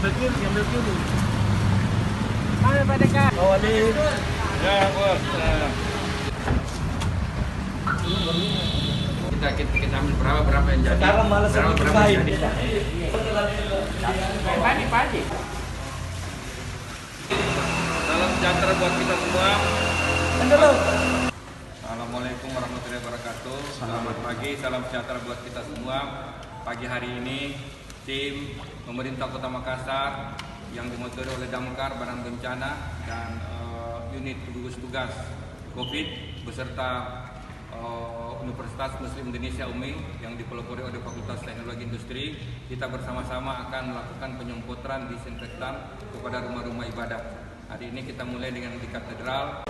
Ambil kiri. Mana Pak Dekan? Oh, ini. Ya, Bos. Kita ambil berapa yang jadi? Sekarang malah berapa yang jadi? Pagi. Salam sejahtera buat kita semua. Assalamualaikum warahmatullahi wabarakatuh. Selamat pagi, salam sejahtera buat kita semua. Pagi hari ini tim pemerintah Kota Makassar yang dimotori oleh Damkar, Badan Bencana dan unit gugus tugas COVID beserta Universitas Muslim Indonesia UMI yang dipelopori oleh Fakultas Teknologi Industri, kita bersama-sama akan melakukan penyemprotan disinfektan kepada rumah-rumah ibadah. Hari ini kita mulai dengan di katedral.